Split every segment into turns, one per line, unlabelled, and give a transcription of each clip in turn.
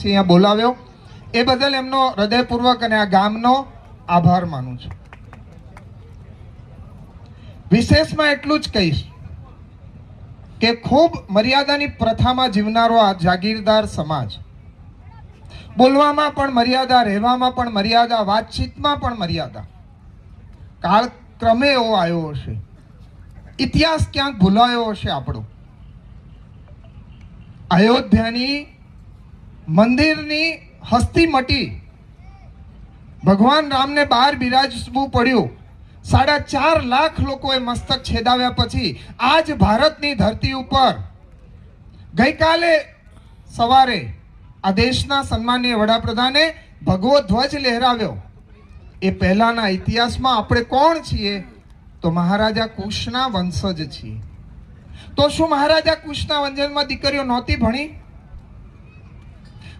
અહીંયા બોલાવ્યો એ બદલ એમનો હૃદયપૂર્વક અને આ ગામનો આભાર માનું છું. વિશેષમાં એટલું જ કહીશ કે ખૂબ મર્યાદાની પ્રથામાં જીવનારો આ જાગીરદાર સમાજ, બોલવામાં પણ મર્યાદા, રહેવામાં પણ મર્યાદા, વાતચીતમાં પણ મર્યાદા, કાળક્રમે એવો આવ્યો હશે, ઇતિહાસ ક્યાંક ભૂલાયો હશે આપણો. અયોધ્યાની મંદિરની હસ્તી મટી, ભગવાન રામને બહાર બિરાજવું પડ્યું. 4.5 લાખ લોકોએ મસ્તક છેદાવ્યા પછી આજ ભારતની ધરતી ઉપર ગઈકાલે સવારે આ દેશના સન્માનીય વડાપ્રધાને ભગવો ધ્વજ લહેરાવ્યો. એ પહેલાના ઇતિહાસમાં આપણે કોણ છીએ? તો મહારાજા કુશના વંશજ છીએ. તો શું મહારાજા કુશના વંશજમાં દીકરીઓ નહોતી ભણી?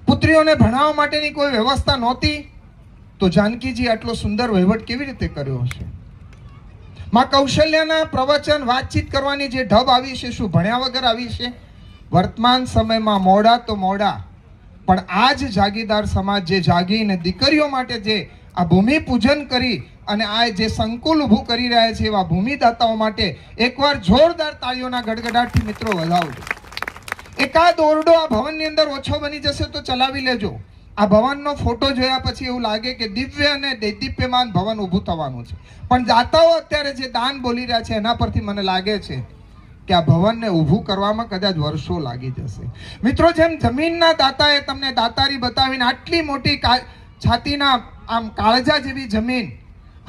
પુત્રીઓને ભણાવવા માટેની કોઈ વ્યવસ્થા નહોતી? તો જાનકીજી આટલો સુંદર વહીવટ કેવી રીતે કર્યો હશે? માં કૌશલ્યાના પ્રવચન, વાતચીત કરવાની જે ઢબ આવી છે, શું ભણ્યા વગર આવી છે? વર્તમાન સમયમાં મોડા તો મોડા, પણ આ જ જાગીરદાર સમાજ જે જાગીને દીકરીઓ માટે જે આ ભૂમિ પૂજન કરી અને આ જે સંકુલ ઊભું કરી રહ્યા છે, એવા ભૂમિદાતાઓ માટે એકવાર જોરદાર તાળીઓના ગડગડાટથી મિત્રો વધાવજો. એકાદ ઓરડો આ ભવનની અંદર ઓછો બની જશે તો ચલાવી લેજો. આ ભવનનો ફોટો જોયા પછી એવું લાગે કે દિવ્ય અને દૈદીપ્યમાન ભવન ઊભું થવાનું છે, પણ દાતાઓ અત્યારે જે દાન બોલી રહ્યા છે એના પરથી મને લાગે છે કે આ ભવનને ઊભું કરવામાં કદાચ વર્ષો લાગી જશે. મિત્રો, જેમ જમીનના દાતાએ તમને દાતારી બતાવીને આટલી મોટી છાતીના આમ કાળજા જેવી જમીન,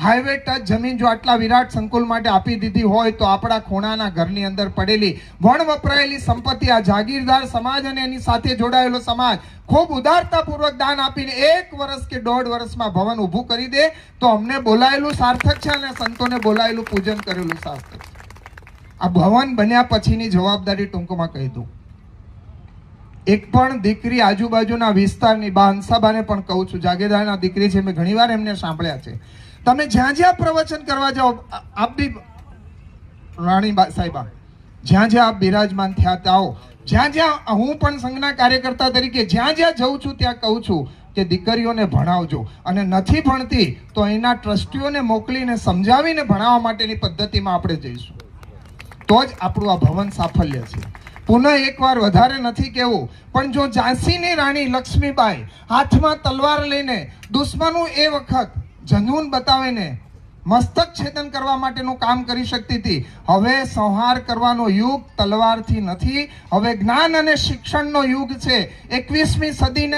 હાઈવે ટચ જમીન જો આટલા વિરાટ સંકુલ માટે આપી દીધી હોય, તો આપણા ખૂણાના ઘરની અંદર પડેલી વણ વપરાયેલી સંપત્તિ આ જાગીરદાર સમાજ અને એની સાથે જોડાયેલો સમાજ ખૂબ ઉદારતાપૂર્વક દાન આપીને 1 વર્ષ કે 1.5 વર્ષમાં ભવન ઊભું કરી દે તો અમને બોલાયેલું સાર્થક છે અને સંતોને બોલાયેલું પૂજન કરેલું સાર્થક છે. આ ભવન બન્યા પછીની જવાબદારી ટૂંકમાં કહી દઉં. એક પણ દીકરી આજુબાજુના વિસ્તારની હંસાબાને પણ કહું છું, જાગીરદારના દીકરી છે, મેં ઘણીવાર એમને સાંભળ્યા છે. તમે જ્યાં જ્યાં પ્રવચન કરવા જાઓ, આપ બી રાણી સાહેબા, જ્યાં જ્યાં આપ બિરાજમાન થયા તાઓ, જ્યાં જ્યાં હું પણ સંઘના કાર્યકર્તા તરીકે જ્યાં જ્યાં જઉં છું ત્યાં કહું છું કે દીકરીઓને ભણાવજો, અને નથી ભણતી તો અહીંના ટ્રસ્ટીઓને મોકલીને સમજાવીને ભણાવવા માટેની પદ્ધતિમાં આપણે જઈશું, તો જ આપણું આ ભવન સાફલ્ય છે. પુનઃ એકવાર વધારે નથી કહેવું, પણ જો ઝાંસીની રાણી લક્ષ્મીબાઈ હાથમાં તલવાર લઈને દુશ્મનો એ વખત જનૂન બતાવીને મસ્તક છેદન કરવા માટેનું કામ કરી શકતી હતી, હવે સંહાર કરવાનો યુગ તલવારથી નથી, હવે જ્ઞાન અને શિક્ષણનો યુગ છે. 21મી સદીને